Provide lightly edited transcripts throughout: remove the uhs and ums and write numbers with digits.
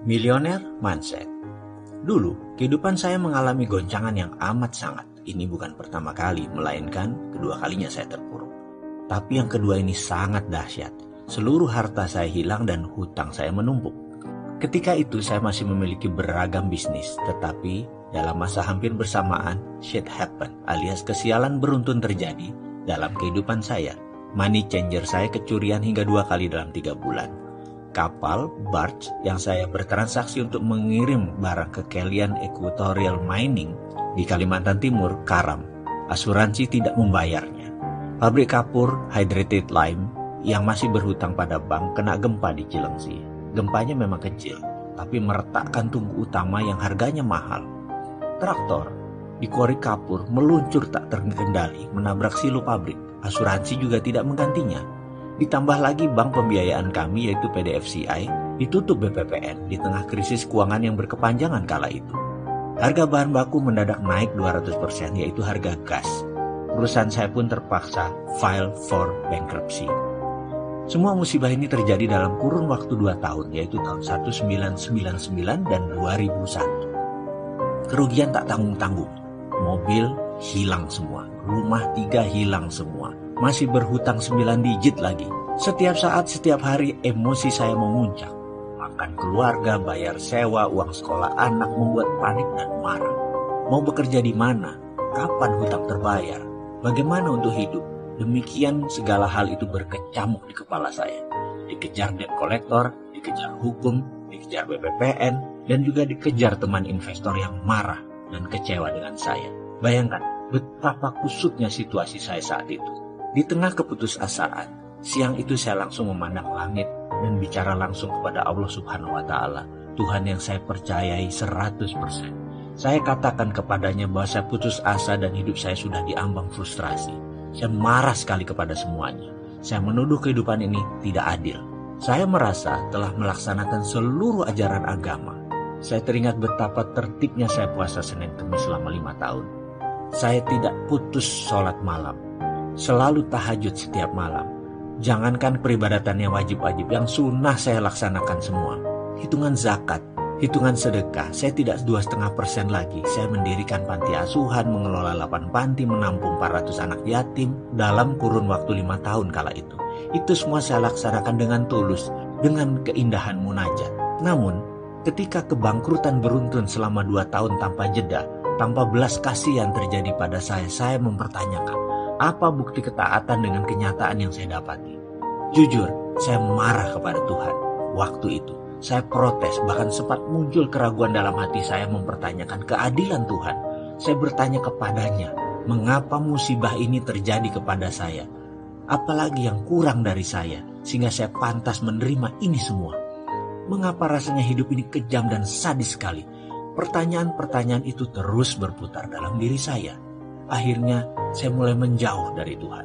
Milioner Mindset. Dulu, kehidupan saya mengalami goncangan yang amat sangat. Ini bukan pertama kali, melainkan kedua kalinya saya terpuruk. Tapi yang kedua ini sangat dahsyat. Seluruh harta saya hilang dan hutang saya menumpuk. Ketika itu saya masih memiliki beragam bisnis, tetapi dalam masa hampir bersamaan, shit happen alias kesialan beruntun terjadi dalam kehidupan saya. Money changer saya kecurian hingga 2 kali dalam 3 bulan. Kapal, barge, yang saya bertransaksi untuk mengirim barang ke Kelian Equatorial Mining di Kalimantan Timur, karam. Asuransi tidak membayarnya. Pabrik kapur Hydrated Lime yang masih berhutang pada bank kena gempa di Cilengsi. Gempanya memang kecil, tapi meretakkan tungku utama yang harganya mahal. Traktor di kuari kapur meluncur tak terkendali menabrak silo pabrik. Asuransi juga tidak menggantinya. Ditambah lagi bank pembiayaan kami yaitu PDFCI ditutup BPPN di tengah krisis keuangan yang berkepanjangan kala itu. Harga bahan baku mendadak naik 200% yaitu harga gas. Perusahaan saya pun terpaksa file for bankruptcy. Semua musibah ini terjadi dalam kurun waktu 2 tahun yaitu tahun 1999 dan 2001. Kerugian tak tanggung-tanggung. Mobil hilang semua, rumah 3 hilang semua. Masih berhutang 9 digit lagi. Setiap saat, setiap hari emosi saya memuncak. Makan keluarga, bayar sewa, uang sekolah anak membuat panik dan marah. Mau bekerja di mana? Kapan hutang terbayar? Bagaimana untuk hidup? Demikian segala hal itu berkecamuk di kepala saya. Dikejar debt collector, dikejar hukum, dikejar BPPN, dan juga dikejar teman investor yang marah dan kecewa dengan saya. Bayangkan betapa kusutnya situasi saya saat itu. Di tengah keputusasaan, siang itu saya langsung memandang langit dan bicara langsung kepada Allah Subhanahu wa Ta'ala, Tuhan yang saya percayai 100%. Saya katakan kepadanya bahwa saya putus asa dan hidup saya sudah diambang frustrasi. Saya marah sekali kepada semuanya. Saya menuduh kehidupan ini tidak adil. Saya merasa telah melaksanakan seluruh ajaran agama. Saya teringat betapa tertibnya saya puasa Senin Kamis selama 5 tahun. Saya tidak putus sholat malam. Selalu tahajud setiap malam. Jangankan peribadatan yang wajib-wajib, yang sunnah saya laksanakan semua. Hitungan zakat, hitungan sedekah, saya tidak 2,5% lagi. Saya mendirikan panti asuhan, mengelola 8 panti, menampung 400 anak yatim dalam kurun waktu 5 tahun kala itu. Itu semua saya laksanakan dengan tulus, dengan keindahan munajat. Namun, ketika kebangkrutan beruntun selama 2 tahun tanpa jeda, tanpa belas kasihan terjadi pada saya mempertanyakan, apa bukti ketaatan dengan kenyataan yang saya dapati? Jujur, saya marah kepada Tuhan. Waktu itu, saya protes, bahkan sempat muncul keraguan dalam hati saya mempertanyakan keadilan Tuhan. Saya bertanya kepadanya, mengapa musibah ini terjadi kepada saya? Apalagi yang kurang dari saya, sehingga saya pantas menerima ini semua? Mengapa rasanya hidup ini kejam dan sadis sekali? Pertanyaan-pertanyaan itu terus berputar dalam diri saya. Akhirnya saya mulai menjauh dari Tuhan.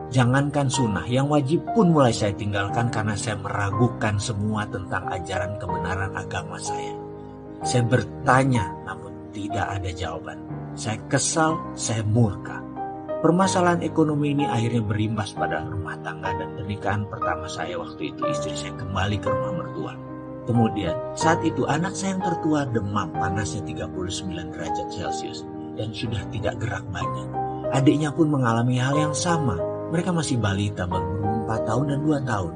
Jangankan sunnah, yang wajib pun mulai saya tinggalkan karena saya meragukan semua tentang ajaran kebenaran agama saya. Saya bertanya namun tidak ada jawaban. Saya kesal, saya murka. Permasalahan ekonomi ini akhirnya berimbas pada rumah tangga dan pernikahan pertama saya. Waktu itu istri saya kembali ke rumah mertua. Kemudian saat itu anak saya yang tertua demam, panasnya 39 derajat Celcius. Dan sudah tidak gerak banyak. Adiknya pun mengalami hal yang sama. Mereka masih balita, baru 4 tahun dan 2 tahun.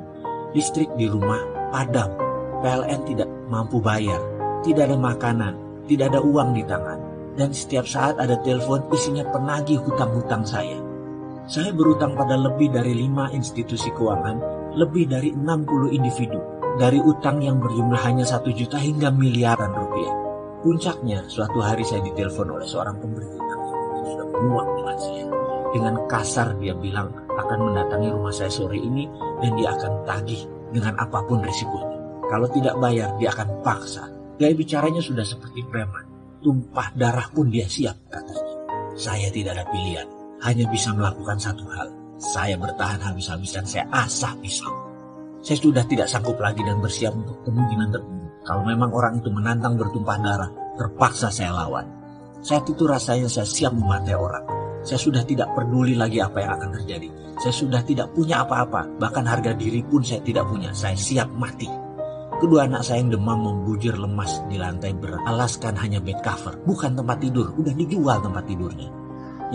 Listrik di rumah padam. PLN tidak mampu bayar. Tidak ada makanan, tidak ada uang di tangan. Dan setiap saat ada telepon isinya penagih hutang-hutang saya. Saya berutang pada lebih dari 5 institusi keuangan, lebih dari 60 individu. Dari utang yang berjumlah hanya 1 juta hingga miliaran rupiah. Puncaknya, suatu hari saya ditelepon oleh seorang pemberi hutang yang mungkin sudah muak dengan saya. Dengan kasar dia bilang akan mendatangi rumah saya sore ini dan dia akan tagih dengan apapun risikonya. Kalau tidak bayar, dia akan paksa. Gaya bicaranya sudah seperti preman. Tumpah darah pun dia siap, katanya. Saya tidak ada pilihan, hanya bisa melakukan satu hal. Saya bertahan habis-habisan, saya asah pisau. Saya sudah tidak sanggup lagi dan bersiap untuk kemungkinan terburuk. Kalau memang orang itu menantang bertumpah darah, terpaksa saya lawan. Saat itu rasanya saya siap memakai orang. Saya sudah tidak peduli lagi apa yang akan terjadi. Saya sudah tidak punya apa-apa. Bahkan harga diri pun saya tidak punya. Saya siap mati. Kedua anak saya yang demam membujur lemas di lantai beralaskan hanya bed cover. Bukan tempat tidur. Udah dijual tempat tidurnya.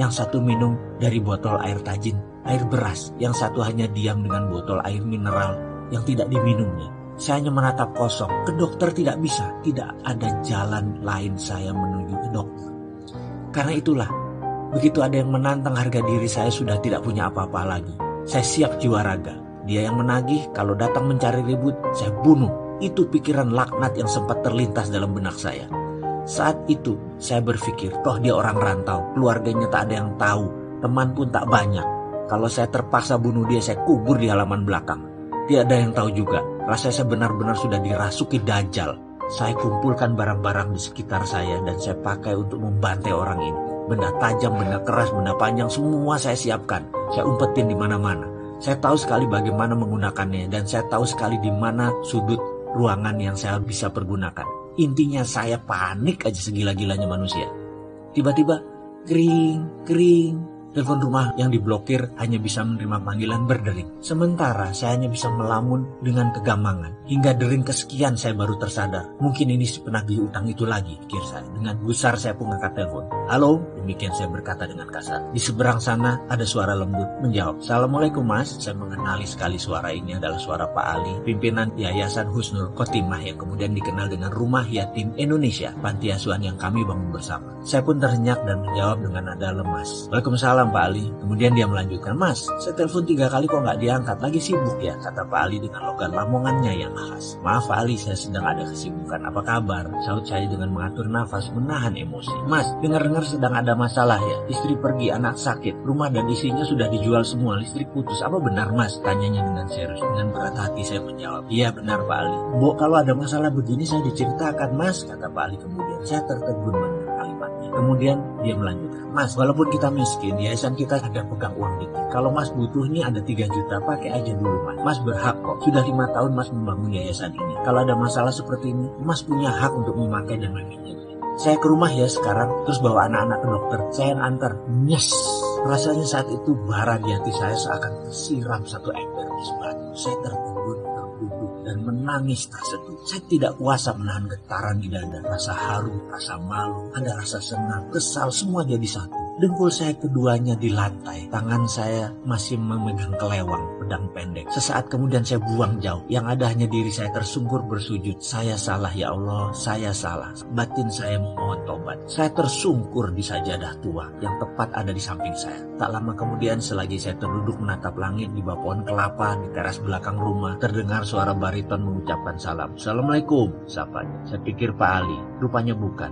Yang satu minum dari botol air tajin, air beras. Yang satu hanya diam dengan botol air mineral yang tidak diminumnya. Saya hanya menatap kosong. Ke dokter tidak bisa. Tidak ada jalan lain saya menuju ke dokter. Karena itulah, begitu ada yang menantang harga diri saya sudah tidak punya apa-apa lagi. Saya siap jiwa raga. Dia yang menagih, kalau datang mencari ribut, saya bunuh. Itu pikiran laknat yang sempat terlintas dalam benak saya. Saat itu, saya berpikir, toh dia orang rantau, keluarganya tak ada yang tahu, teman pun tak banyak. Kalau saya terpaksa bunuh dia, saya kubur di halaman belakang. Tidak ada yang tahu juga, rasanya saya benar-benar sudah dirasuki dajjal. Saya kumpulkan barang-barang di sekitar saya dan saya pakai untuk membantai orang ini. Benda tajam, benda keras, benda panjang, semua saya siapkan. Saya umpetin di mana-mana. Saya tahu sekali bagaimana menggunakannya dan saya tahu sekali di mana sudut ruangan yang saya bisa pergunakan. Intinya saya panik aja segila-gilanya manusia. Tiba-tiba, kering. Telepon rumah yang diblokir hanya bisa menerima panggilan berdering. Sementara saya hanya bisa melamun dengan kegamangan. Hingga dering kesekian saya baru tersadar. Mungkin ini si penagih utang itu lagi, pikir saya. Dengan gusar saya pun angkat telepon. Halo, demikian saya berkata dengan kasar. Di seberang sana ada suara lembut menjawab. Assalamualaikum mas. Saya mengenali sekali suara ini adalah suara Pak Ali, pimpinan Yayasan Husnul Khotimah yang kemudian dikenal dengan Rumah Yatim Indonesia, panti asuhan yang kami bangun bersama. Saya pun terhenyak dan menjawab dengan nada lemas. Waalaikumsalam Pak Ali. Kemudian dia melanjutkan, mas, saya telepon 3 kali kok nggak diangkat, lagi sibuk ya, kata Pak Ali dengan logat lamongannya yang khas. Maaf Pak Ali, saya sedang ada kesibukan. Apa kabar? Saut saya dengan mengatur nafas, menahan emosi. Mas, dengar-dengar sedang ada masalah ya, istri pergi, anak sakit, rumah dan isinya sudah dijual semua, listrik putus. Apa benar mas? Tanyanya dengan serius. Dengan berat hati saya menjawab, iya benar Pak Ali. Bu, kalau ada masalah begini saya diceritakan mas, kata Pak Ali kemudian. Saya tertegun mendengar kalimatnya. Kemudian dia melanjutkan, mas, walaupun kita miskin, yayasan kita ada pegang uang dikit. Kalau mas butuh ini ada 3 juta, pakai aja dulu mas. Mas berhak kok, sudah 5 tahun mas membangun yayasan ini. Kalau ada masalah seperti ini, mas punya hak untuk memakai dan meminjam. Saya ke rumah ya sekarang, terus bawa anak-anak ke dokter. Saya yang antar. Yes, rasanya saat itu bara di hati saya seakan tersiram satu ember es batu. Saya tertegun, terduduk, dan menangis terseduh. Saya tidak kuasa menahan getaran di dada. Rasa haru, rasa malu, ada rasa senang, kesal, semua jadi satu. Dengkul saya keduanya di lantai. Tangan saya masih memegang kelewang pedang pendek. Sesaat kemudian saya buang jauh. Yang ada hanya diri saya tersungkur bersujud. Saya salah ya Allah, saya salah. Batin saya memohon tobat. Saya tersungkur di sajadah tua yang tepat ada di samping saya. Tak lama kemudian selagi saya terduduk menatap langit di bawah pohon kelapa di teras belakang rumah, terdengar suara bariton mengucapkan salam. Assalamualaikum, sapanya. Saya pikir Pak Ali. Rupanya bukan.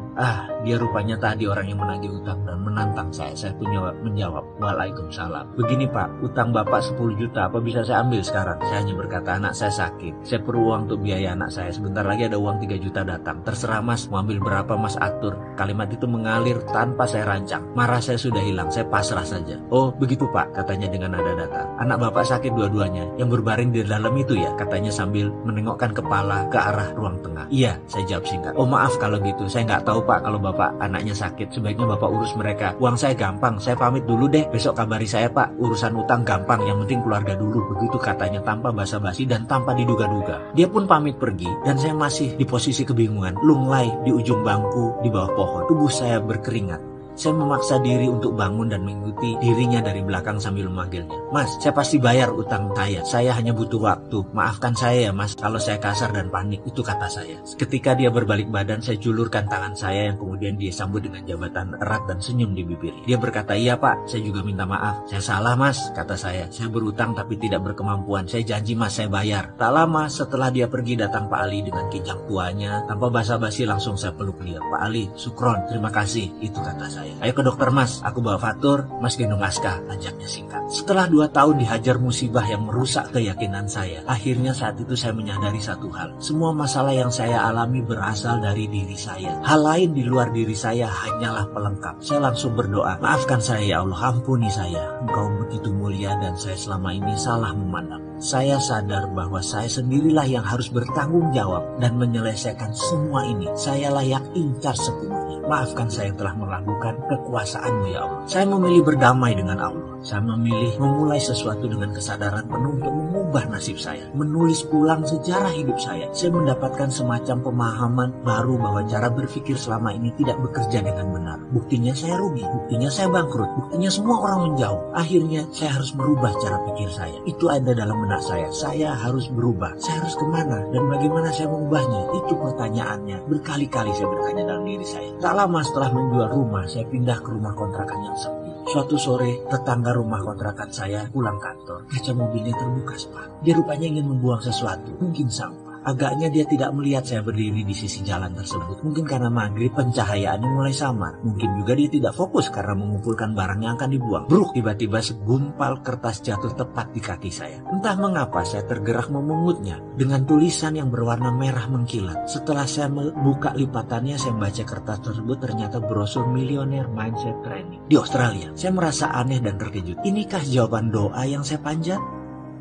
Dia rupanya tadi orang yang menagih utang dan menantang saya pun menjawab, Waalaikumsalam. Begini Pak, utang Bapak 10 juta, apa bisa saya ambil sekarang? Saya hanya berkata, anak saya sakit, saya perlu uang untuk biaya anak saya, sebentar lagi ada uang 3 juta datang, terserah mas, mau ambil berapa mas atur. Kalimat itu mengalir tanpa saya rancang. Marah saya sudah hilang, saya pasrah saja. Oh begitu Pak, katanya dengan nada datar. Anak Bapak sakit dua-duanya, yang berbaring di dalam itu ya, katanya sambil menengokkan kepala ke arah ruang tengah. Iya, saya jawab singkat. Oh maaf kalau gitu, saya nggak tahu Pak kalau Bapak anaknya sakit, sebaiknya Bapak urus mereka. Uang saya gampang, saya pamit dulu deh, besok kabari saya Pak, urusan utang gampang, yang penting keluarga dulu. Begitu katanya tanpa basa-basi dan tanpa diduga-duga. Dia pun pamit pergi dan saya masih di posisi kebingungan, lunglai di ujung bangku di bawah pohon. Tubuh saya berkeringat. Saya memaksa diri untuk bangun dan mengikuti dirinya dari belakang sambil memanggilnya. Mas, saya pasti bayar utang saya hanya butuh waktu. Maafkan saya ya mas, kalau saya kasar dan panik, itu kata saya. Ketika dia berbalik badan, saya julurkan tangan saya yang kemudian dia sambut dengan jabatan erat dan senyum di bibirnya. Dia berkata, iya pak, saya juga minta maaf. Saya salah mas, kata saya. Saya berutang tapi tidak berkemampuan. Saya janji mas, saya bayar. Tak lama setelah dia pergi datang Pak Ali dengan kijang tuanya. Tanpa basa-basi langsung saya peluk dia. Pak Ali, sukron, terima kasih, itu kata saya. Ayo ke dokter mas, aku bawa fatur, mas gendong Aska, ajaknya singkat. Setelah 2 tahun dihajar musibah yang merusak keyakinan saya, akhirnya saat itu saya menyadari satu hal. Semua masalah yang saya alami berasal dari diri saya. Hal lain di luar diri saya hanyalah pelengkap. Saya langsung berdoa, maafkan saya ya Allah, ampuni saya. Engkau begitu mulia dan saya selama ini salah memandang. Saya sadar bahwa saya sendirilah yang harus bertanggung jawab dan menyelesaikan semua ini. Saya layak incar sepenuhnya. Maafkan saya yang telah melakukan kekuasaan-Mu ya Allah. Saya memilih berdamai dengan Allah. Saya memilih memulai sesuatu dengan kesadaran penuh untuk mengubah nasib saya. Menulis ulang sejarah hidup saya. Saya mendapatkan semacam pemahaman baru bahwa cara berpikir selama ini tidak bekerja dengan benar. Buktinya saya rugi. Buktinya saya bangkrut. Buktinya semua orang menjauh. Akhirnya saya harus merubah cara pikir saya. Itu ada dalam benak saya. Saya harus berubah. Saya harus kemana dan bagaimana saya mengubahnya? Itu pertanyaannya. Berkali-kali saya bertanya dalam diri saya. Tak lama setelah menjual rumah, saya pindah ke rumah kontrakan yang sepi. Suatu sore, tetangga rumah kontrakan saya pulang kantor. Kaca mobilnya terbuka separuh. Dia rupanya ingin membuang sesuatu, mungkin sampah. Agaknya dia tidak melihat saya berdiri di sisi jalan tersebut. Mungkin karena maghrib pencahayaannya mulai samar. Mungkin juga dia tidak fokus karena mengumpulkan barang yang akan dibuang. Bruk, tiba-tiba segumpal kertas jatuh tepat di kaki saya. Entah mengapa saya tergerak memungutnya dengan tulisan yang berwarna merah mengkilat. Setelah saya membuka lipatannya, saya membaca kertas tersebut, ternyata brosur Millionaire Mindset Training di Australia. Saya merasa aneh dan terkejut. Inikah jawaban doa yang saya panjat?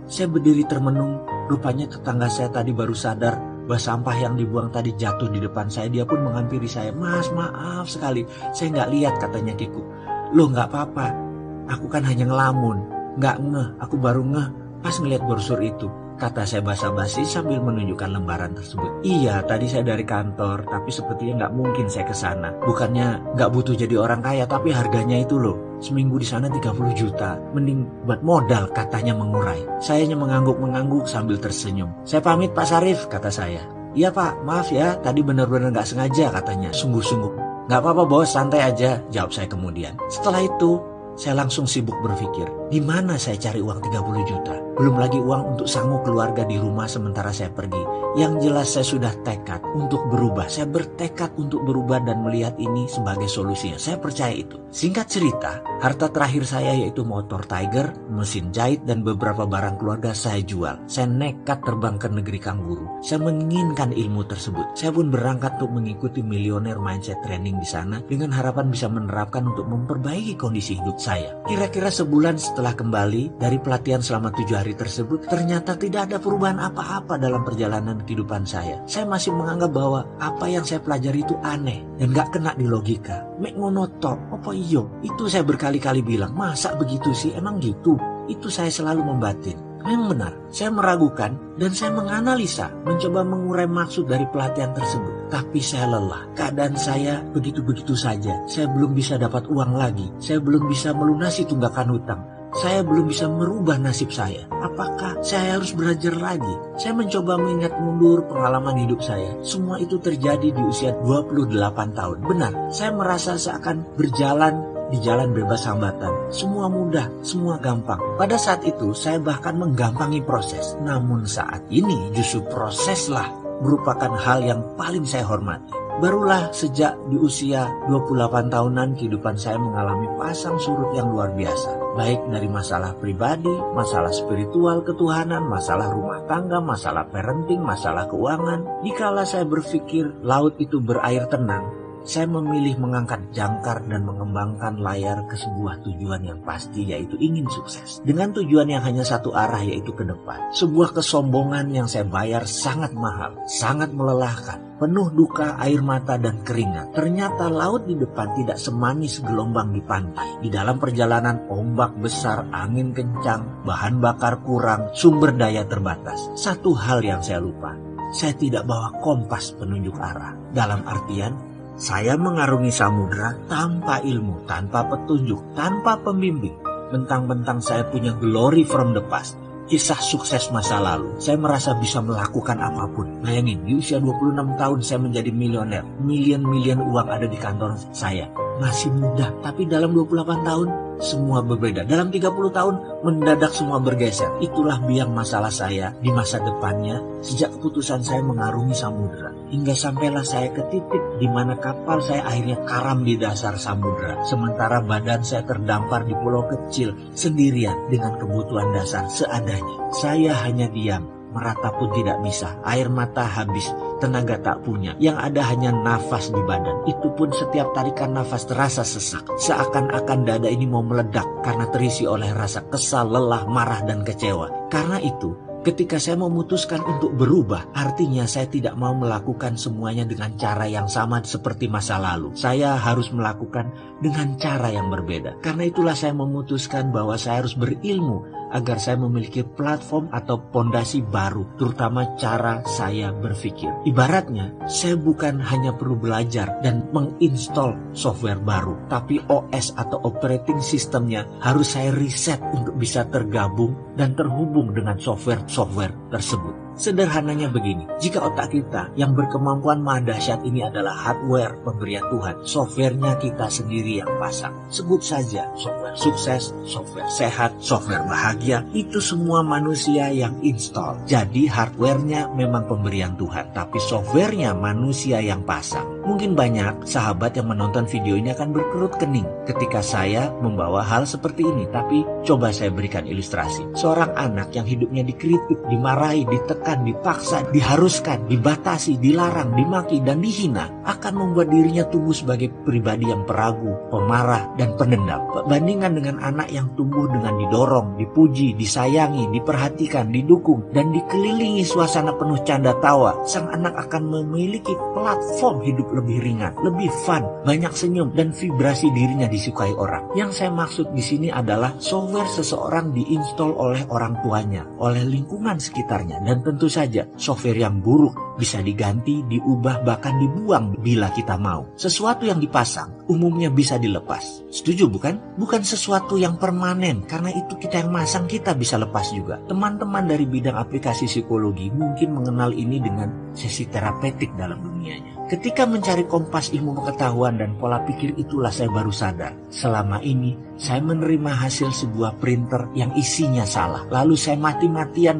Saya berdiri termenung. Rupanya tetangga saya tadi baru sadar bahwa sampah yang dibuang tadi jatuh di depan saya. Dia pun menghampiri saya. Mas, maaf sekali. Saya nggak lihat, katanya kikuk. Loh, nggak apa-apa. Aku kan hanya ngelamun. Nggak ngeh, aku baru ngeh pas ngeliat brosur itu. Kata saya basa-basi sambil menunjukkan lembaran tersebut. Iya, tadi saya dari kantor, tapi sepertinya nggak mungkin saya ke sana. Bukannya nggak butuh jadi orang kaya, tapi harganya itu loh. Seminggu di sana 30 juta. Mending buat modal, katanya mengurai. Saya hanya mengangguk-mengangguk sambil tersenyum. Saya pamit Pak Sarif, kata saya. Iya Pak, maaf ya, tadi benar-benar nggak sengaja, katanya. Sungguh-sungguh. Nggak apa-apa bos, santai aja, jawab saya kemudian. Setelah itu, saya langsung sibuk berpikir, di mana saya cari uang 30 juta? Belum lagi uang untuk sanggup keluarga di rumah sementara saya pergi. Yang jelas saya sudah tekad untuk berubah. Saya bertekad untuk berubah dan melihat ini sebagai solusinya. Saya percaya itu. Singkat cerita, harta terakhir saya yaitu motor Tiger, mesin jahit, dan beberapa barang keluarga saya jual. Saya nekat terbang ke negeri Kangguru. Saya menginginkan ilmu tersebut. Saya pun berangkat untuk mengikuti Millionaire Mindset Training di sana dengan harapan bisa menerapkan untuk memperbaiki kondisi hidup saya. Kira-kira sebulan setelah kembali dari pelatihan selama 7 hari tersebut, ternyata tidak ada perubahan apa-apa dalam perjalanan kehidupan saya. Saya masih menganggap bahwa apa yang saya pelajari itu aneh dan gak kena di logika. Mek ngono tok, apa iyo? Itu saya berkali-kali bilang, masa begitu sih? Emang gitu? Itu saya selalu membatin. Memang benar, saya meragukan dan saya menganalisa, mencoba mengurai maksud dari pelatihan tersebut. Tapi saya lelah, keadaan saya begitu-begitu saja. Saya belum bisa dapat uang lagi, saya belum bisa melunasi tunggakan hutang. Saya belum bisa merubah nasib saya. Apakah saya harus belajar lagi? Saya mencoba mengingat mundur pengalaman hidup saya. Semua itu terjadi di usia 28 tahun. Benar, saya merasa seakan berjalan di jalan bebas hambatan. Semua mudah, semua gampang. Pada saat itu saya bahkan menggampangi proses. Namun saat ini justru proseslah merupakan hal yang paling saya hormati. Barulah sejak di usia 28 tahunan kehidupan saya mengalami pasang surut yang luar biasa. Baik dari masalah pribadi, masalah spiritual, ketuhanan, masalah rumah tangga, masalah parenting, masalah keuangan. Dikala saya berpikir laut itu berair tenang, saya memilih mengangkat jangkar dan mengembangkan layar ke sebuah tujuan yang pasti, yaitu ingin sukses. Dengan tujuan yang hanya satu arah, yaitu ke depan. Sebuah kesombongan yang saya bayar sangat mahal, sangat melelahkan. Penuh duka, air mata, dan keringat. Ternyata laut di depan tidak semanis gelombang di pantai. Di dalam perjalanan, ombak besar, angin kencang, bahan bakar kurang, sumber daya terbatas. Satu hal yang saya lupa, saya tidak bawa kompas penunjuk arah. Dalam artian, saya mengarungi samudera tanpa ilmu, tanpa petunjuk, tanpa pembimbing. Bentang-bentang saya punya glory from the past, kisah sukses masa lalu. Saya merasa bisa melakukan apapun. Bayangin, di usia 26 tahun saya menjadi milioner. Milion-milion uang ada di kantor saya. Masih muda, tapi dalam 28 tahun semua berbeda. Dalam 30 tahun mendadak semua bergeser. Itulah biang masalah saya di masa depannya sejak keputusan saya mengarungi samudera. Hingga sampailah saya ke titik di mana kapal saya akhirnya karam di dasar samudera. Sementara badan saya terdampar di pulau kecil sendirian dengan kebutuhan dasar seadanya. Saya hanya diam, merata pun tidak bisa, air mata habis, tenaga tak punya, yang ada hanya nafas di badan. Itu pun setiap tarikan nafas terasa sesak, seakan-akan dada ini mau meledak karena terisi oleh rasa kesal, lelah, marah, dan kecewa. Karena itu, Ketika saya memutuskan untuk berubah, artinya saya tidak mau melakukan semuanya dengan cara yang sama seperti masa lalu. Saya harus melakukan dengan cara yang berbeda. Karena itulah saya memutuskan bahwa saya harus berilmu agar saya memiliki platform atau pondasi baru, terutama cara saya berpikir. Ibaratnya, saya bukan hanya perlu belajar dan menginstall software baru, tapi OS atau operating systemnya harus saya riset untuk bisa tergabung dan terhubung dengan software tersebut. Sederhananya begini, jika otak kita yang berkemampuan maha dahsyat ini adalah hardware pemberian Tuhan, softwarenya kita sendiri yang pasang. Sebut saja software sukses, software sehat, software bahagia, itu semua manusia yang install. Jadi hardwarenya memang pemberian Tuhan, tapi softwarenya manusia yang pasang. Mungkin banyak sahabat yang menonton video ini akan berkerut kening ketika saya membawa hal seperti ini, tapi coba saya berikan ilustrasi. Seorang anak yang hidupnya dikritik, dimarahi, ditekan, dipaksa, diharuskan, dibatasi, dilarang, dimaki, dan dihina akan membuat dirinya tumbuh sebagai pribadi yang peragu, pemarah, dan pendendam. Bandingkan dengan anak yang tumbuh dengan didorong, dipuji, disayangi, diperhatikan, didukung, dan dikelilingi suasana penuh canda tawa, sang anak akan memiliki platform hidup lebih ringan, lebih fun, banyak senyum, dan vibrasi dirinya disukai orang. Yang saya maksud di sini adalah software seseorang diinstal oleh orang tuanya, oleh lingkungan sekitarnya, dan tentu saja software yang buruk bisa diganti, diubah, bahkan dibuang bila kita mau. Sesuatu yang dipasang umumnya bisa dilepas. Setuju bukan? Bukan sesuatu yang permanen, karena itu kita yang masang, kita bisa lepas juga. Teman-teman dari bidang aplikasi psikologi mungkin mengenal ini dengan sesi terapeutik dalam dunianya. Ketika mencari kompas ilmu pengetahuan dan pola pikir, itulah saya baru sadar. Selama ini saya menerima hasil sebuah printer yang isinya salah. Lalu saya mati-matian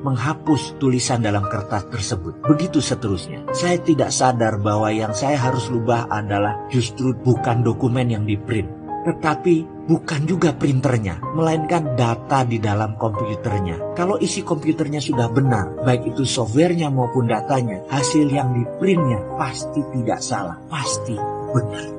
menghapus tulisan dalam kertas tersebut. Begitu seterusnya. Saya tidak sadar bahwa yang saya harus rubah adalah justru bukan dokumen yang diprint, tetapi bukan juga printernya, melainkan data di dalam komputernya. Kalau isi komputernya sudah benar, baik itu softwarenya maupun datanya, hasil yang diprintnya pasti tidak salah, pasti benar.